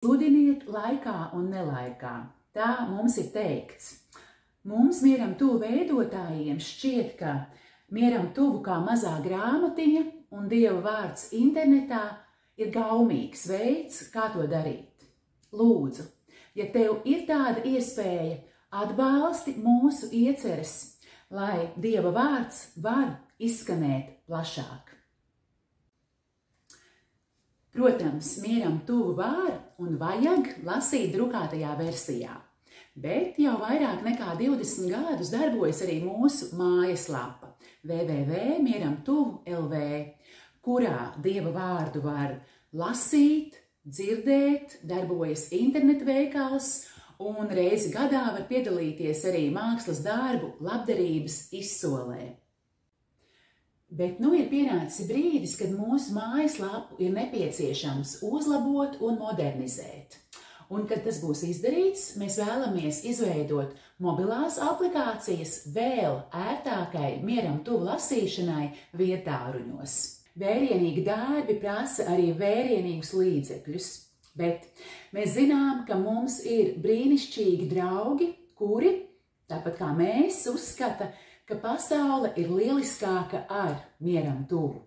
Sludiniet laikā un nelaikā. Tā mums ir teikts. Mums mieram tuvu veidotājiem šķiet, ka mieram tuvu kā mazā grāmatiņa un Dieva vārds internetā ir gaumīgs veids, kā to darīt. Lūdzu, ja tev ir tāda iespēja, atbalsti mūsu ieceres, lai Dieva vārds var izskanēt plašāk. Protams, mieram tuvu var un vajag lasīt drukātajā versijā, bet jau vairāk nekā 20 gadus darbojas arī mūsu mājaslapa www.mieramtuvu.lv, kurā Dieva vārdu var lasīt, dzirdēt, darbojas internetveikals un reizi gadā var piedalīties arī mākslas darbu labdarības izsolē. Bet nu ir pienācis brīdis, kad mūsu mājaslapu ir nepieciešams uzlabot un modernizēt. Un, kad tas būs izdarīts, mēs vēlamies izveidot mobilās aplikācijas vēl ērtākai mieram tuvu lasīšanai vietāruņos. Vērienīgi darbi prasa arī vērienīgus līdzekļus, bet mēs zinām, ka mums ir brīnišķīgi draugi, kuri, tāpat kā mēs, uzskata, ka pasaule ir lieliskāka ar mieram tuvu.